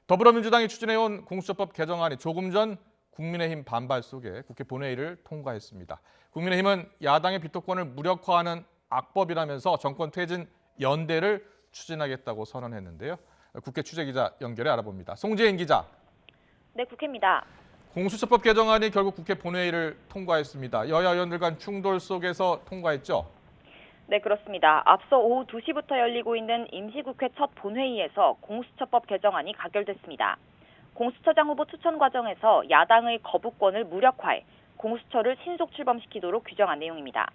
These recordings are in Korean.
더불어민주당이 추진해온 공수처법 개정안이 조금 전 국민의힘 반발 속에 국회 본회의를 통과했습니다. 국민의힘은 야당의 비토권을 무력화하는 악법이라면서 정권 퇴진 연대를 추진하겠다고 선언했는데요. 국회 취재기자 연결해 알아봅니다. 송지인 기자. 네, 국회입니다. 공수처법 개정안이 결국 국회 본회의를 통과했습니다. 여야 의원들 간 충돌 속에서 통과했죠? 네, 그렇습니다. 앞서 오후 2시부터 열리고 있는 임시국회 첫 본회의에서 공수처법 개정안이 가결됐습니다. 공수처장 후보 추천 과정에서 야당의 거부권을 무력화해 공수처를 신속 출범시키도록 규정한 내용입니다.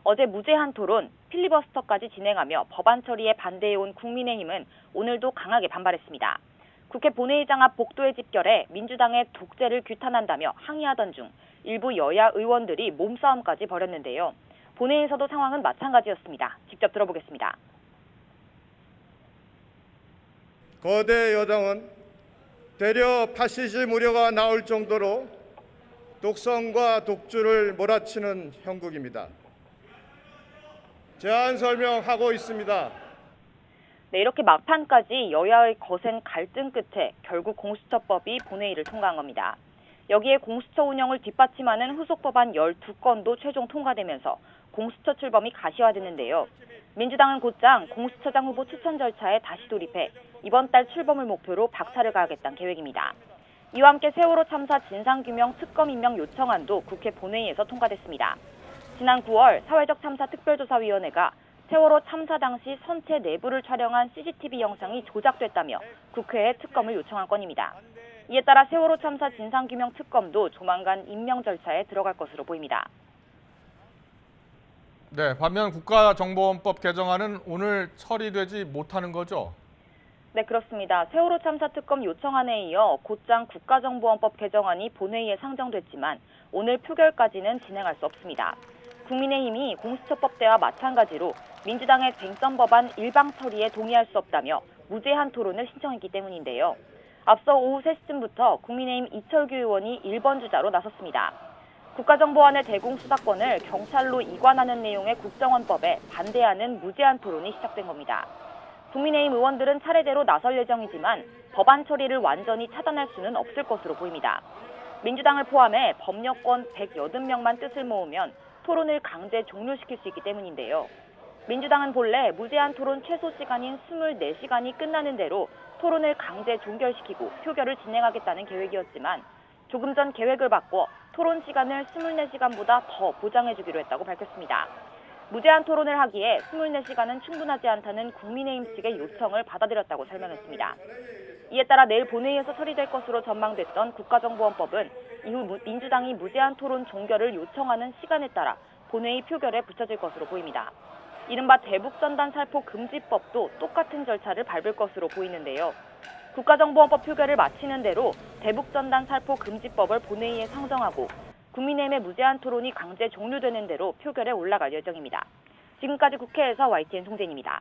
어제 무제한 토론, 필리버스터까지 진행하며 법안 처리에 반대해온 국민의힘은 오늘도 강하게 반발했습니다. 국회 본회의장 앞 복도에 집결해 민주당의 독재를 규탄한다며 항의하던 중 일부 여야 의원들이 몸싸움까지 벌였는데요. 본회의에서도 상황은 마찬가지였습니다. 직접 들어보겠습니다. 거대 여당은 대려 파시즘 우려가 나올 정도로 독성과 독주를 몰아치는 형국입니다. 제안 설명하고 있습니다. 네, 이렇게 막판까지 여야의 거센 갈등 끝에 결국 공수처법이 본회의를 통과한 겁니다. 여기에 공수처 운영을 뒷받침하는 후속 법안 12건도 최종 통과되면서 공수처 출범이 가시화됐는데요. 민주당은 곧장 공수처장 후보 추천 절차에 다시 돌입해 이번 달 출범을 목표로 박차를 가하겠다는 계획입니다. 이와 함께 세월호 참사 진상규명 특검 임명 요청안도 국회 본회의에서 통과됐습니다. 지난 9월 사회적 참사 특별조사위원회가 세월호 참사 당시 선체 내부를 촬영한 CCTV 영상이 조작됐다며 국회에 특검을 요청한 건입니다. 이에 따라 세월호 참사 진상규명 특검도 조만간 임명 절차에 들어갈 것으로 보입니다. 네, 반면 국가정보원법 개정안은 오늘 처리되지 못하는 거죠? 네, 그렇습니다. 세월호 참사 특검 요청안에 이어 곧장 국가정보원법 개정안이 본회의에 상정됐지만 오늘 표결까지는 진행할 수 없습니다. 국민의힘이 공수처법 때와 마찬가지로 민주당의 쟁점 법안 일방 처리에 동의할 수 없다며 무제한 토론을 신청했기 때문인데요. 앞서 오후 3시쯤부터 국민의힘 이철규 의원이 1번 주자로 나섰습니다. 국가정보원의 대공수사권을 경찰로 이관하는 내용의 국정원법에 반대하는 무제한 토론이 시작된 겁니다. 국민의힘 의원들은 차례대로 나설 예정이지만 법안 처리를 완전히 차단할 수는 없을 것으로 보입니다. 민주당을 포함해 법여권 180명만 뜻을 모으면 토론을 강제 종료시킬 수 있기 때문인데요. 민주당은 본래 무제한 토론 최소 시간인 24시간이 끝나는 대로 토론을 강제 종결시키고 표결을 진행하겠다는 계획이었지만 조금 전 계획을 바꿔 토론 시간을 24시간보다 더 보장해주기로 했다고 밝혔습니다. 무제한 토론을 하기에 24시간은 충분하지 않다는 국민의힘 측의 요청을 받아들였다고 설명했습니다. 이에 따라 내일 본회의에서 처리될 것으로 전망됐던 국가정보원법은 이후 민주당이 무제한 토론 종결을 요청하는 시간에 따라 본회의 표결에 붙여질 것으로 보입니다. 이른바 대북전단 살포 금지법도 똑같은 절차를 밟을 것으로 보이는데요. 국가정보원법 표결을 마치는 대로 대북전단 살포 금지법을 본회의에 상정하고 국민의힘의 무제한 토론이 강제 종료되는 대로 표결에 올라갈 예정입니다. 지금까지 국회에서 YTN 송재인입니다.